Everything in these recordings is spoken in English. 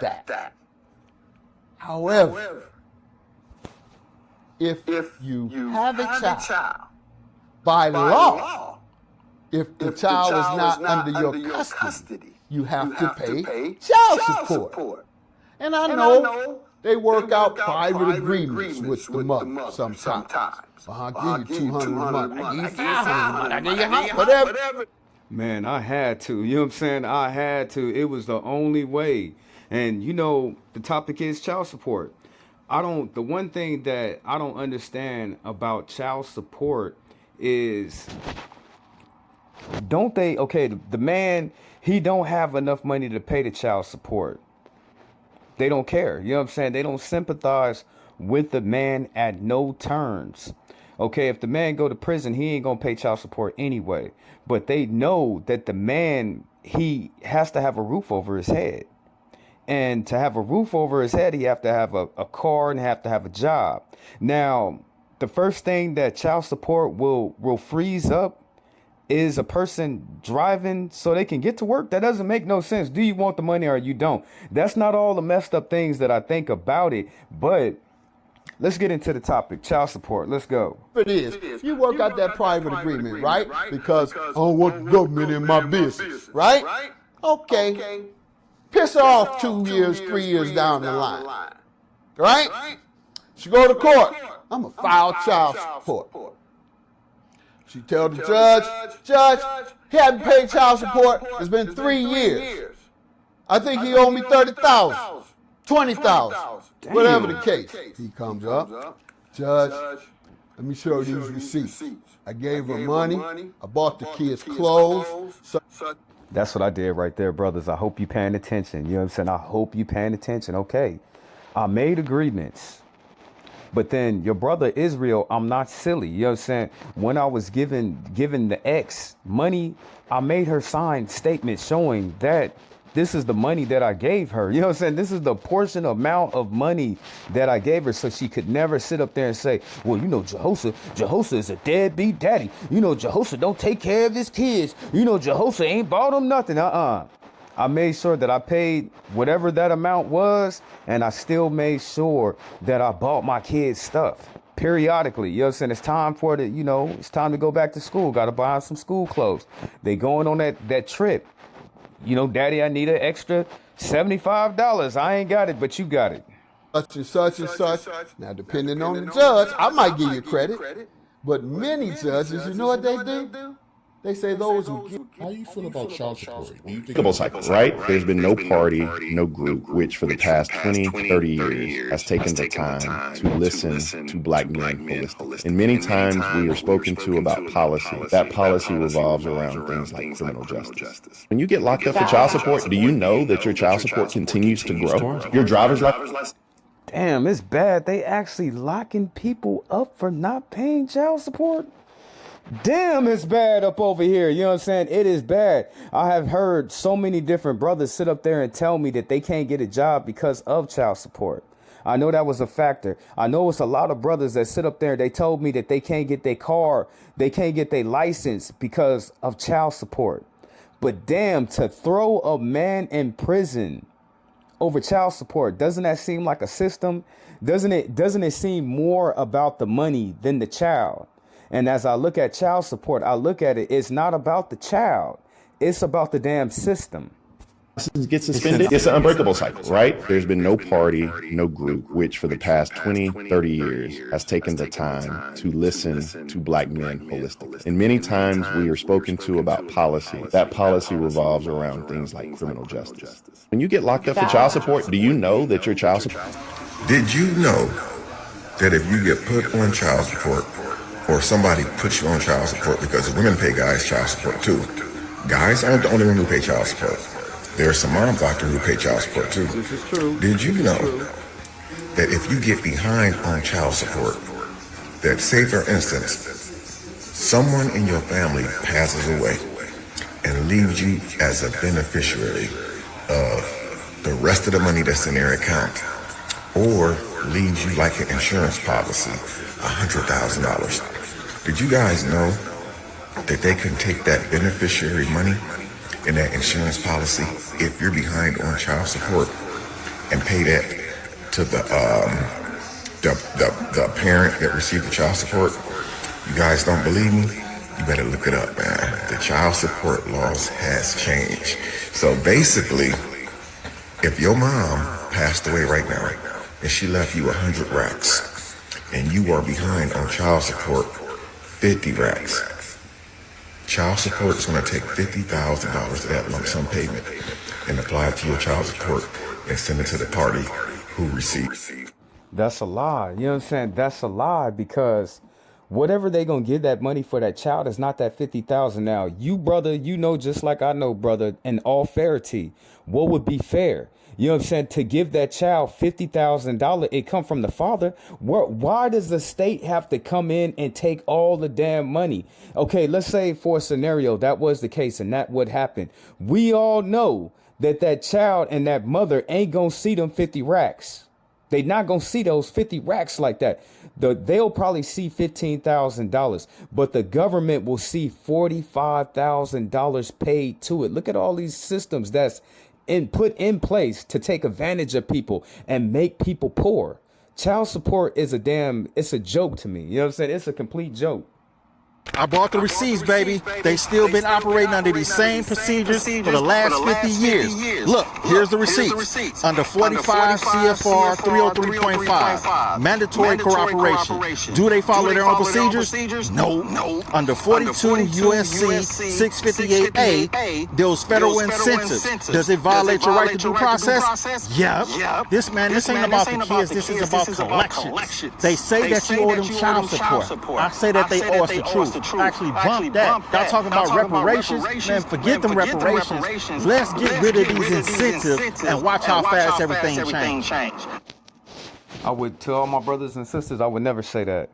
that. However, if you have a child, by law, if the child is not under your custody, you have to pay child support. And I know they work out private agreements with the mother sometimes. I'll give you 200 a month. I give you 500 a month. I give you 100, whatever. Man, I had to. You know what I'm saying? I had to. It was the only way. And you know, the topic is child support. The one thing that I don't understand about child support is, don't they, okay, the man, he don't have enough money to pay the child support. They don't care. You know what I'm saying? They don't sympathize with the man at no terms. Okay, if the man go to prison, he ain't gonna pay child support anyway. But they know that the man, he has to have a roof over his head. And to have a roof over his head, he have to have a car and have to have a job. Now, the first thing that child support will freeze up is a person driving so they can get to work. That doesn't make no sense. Do you want the money or you don't? That's not all the messed up things that I think about it. But let's get into the topic, child support. Let's go. It is. You work out that private agreement, right? Because I don't want the government in my business, right? Okay. Piss her off 2 years, 3 years down the line, right? She go to court. I'm going to file child support. She tell the judge, he hasn't paid child support. It's been 3 years. I think he owed me $30,000, $20,000, whatever the case. He comes up, judge, let me show you these receipts. I gave her money. I bought the kids clothes. That's what I did right there, brothers. I hope you paying attention. You know what I'm saying? I hope you paying attention. Okay. I made agreements. But then your brother Israel, I'm not silly. You know what I'm saying? When I was giving the ex money, I made her sign statements showing that this is the money that I gave her. You know what I'm saying? This is the portion amount of money that I gave her, so she could never sit up there and say, well, you know, Jehoshaphat is a deadbeat daddy. You know, Jehoshaphat don't take care of his kids. You know, Jehoshaphat ain't bought him nothing. I made sure that I paid whatever that amount was, and I still made sure that I bought my kids stuff periodically. You know what I'm saying? It's time for it's time to go back to school. Got to buy some school clothes. They going on that trip. You know, Daddy, I need an extra $75. I ain't got it, but you got it. Such and such and such. Now, depending on the judge, I might give you credit. But many judges, you know what they do? They say those who give. How do you feel about child support? Cycle, right? There's been no party, no group, which for the past 20, 30 years has taken the time to listen to black men holistically. And many times we are spoken to about policy. That policy revolves around things like criminal justice. When you get locked up for child support, do you know that your child support continues to grow? Your driver's license. Damn, it's bad. They actually locking people up for not paying child support. Damn, it's bad up over here. You know what I'm saying? It is bad. I have heard so many different brothers sit up there and tell me that they can't get a job because of child support. I know that was a factor. I know it's a lot of brothers that sit up there and they told me that they can't get their car, they can't get their license because of child support. But damn, to throw a man in prison over child support, doesn't that seem like a system? Doesn't it seem more about the money than the child? And as I look at child support, I look at it's not about the child. It's about the damn system. Get suspended. It's an unbreakable cycle, right? There's been no party, no group, which for the past 20, 30 years has taken the time to listen to black men holistically. And many times we are spoken to about policy. That policy revolves around things like criminal justice. When you get locked up for child support, do you know that your child support... Did you know that if you get put on child support, or somebody puts you on child support, because women pay guys child support too. Guys aren't the only one who pay child support. There's some moms out there who pay child support too. This is true. Did you know that if you get behind on child support, that say for instance, someone in your family passes away and leaves you as a beneficiary of the rest of the money that's in their account, or leaves you like an insurance policy, $100,000. Did you guys know that they can take that beneficiary money in that insurance policy if you're behind on child support and pay that to the parent that received the child support. You guys don't believe me? You better look it up, man. The child support laws has changed. So basically, if your mom passed away right now and she left you 100 racks and you are behind on child support 50 racks, child support is going to take $50,000 of that lump sum payment and apply it to your child support and send it to the party who received. That's a lie. You know what I'm saying? That's a lie, because whatever they gonna give that money for that child is not that 50,000. Now, you brother, you know, just like I know, brother, in all fairity, what would be fair? You know what I'm saying? To give that child $50,000, it come from the father. Why does the state have to come in and take all the damn money? Okay, let's say for a scenario that was the case and that would happen. We all know that that child and that mother ain't gonna see them 50 racks. They not gonna see those 50 racks like that. They'll probably see $15,000, but the government will see $45,000 paid to it. Look at all these systems that's put in place to take advantage of people and make people poor. Child support is it's a joke to me. You know what I'm saying? It's a complete joke. I brought the receipts, baby. They still been operating under these same procedures for the last 50 years. Look, here's the receipts. Under 45 CFR 303.5, mandatory cooperation. Do they follow their own procedures? No. Under 42 USC 658A, those federal incentives. Does it violate your right to due process? Yep. This ain't about the kids. This is about collections. They say that you owe them child support. I say that they owe us the truth. Actually bump that. Y'all talking about reparations? Man, forget them reparations. Let's get rid of these incentives and watch how fast everything changes. I would tell all my brothers and sisters, I would never say that.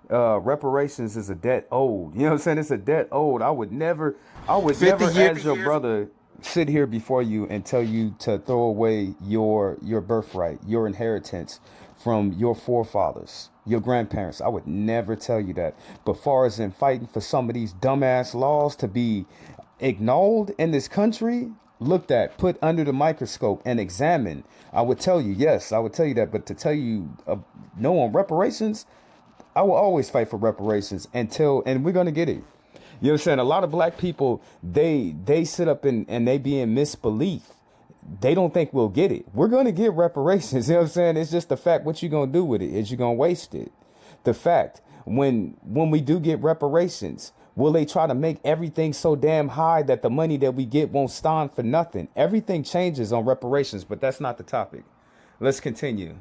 Reparations is a debt owed. You know what I'm saying? It's a debt owed. I would never as your brother sit here before you and tell you to throw away your birthright, your inheritance from your forefathers, your grandparents. I would never tell you that. But far as in fighting for some of these dumbass laws to be ignored in this country, looked at, put under the microscope and examined, I would tell you, yes, I would tell you that. But to tell you no on reparations, I will always fight for reparations and we're going to get it. You know what I'm saying? A lot of black people, they sit up and they be in misbelief. They don't think we'll get it. We're going to get reparations. You know what I'm saying? It's just the fact, what you going to do with it? Is you going to waste it? The fact, when we do get reparations, will they try to make everything so damn high that the money that we get won't stand for nothing? Everything changes on reparations, but that's not the topic. Let's continue.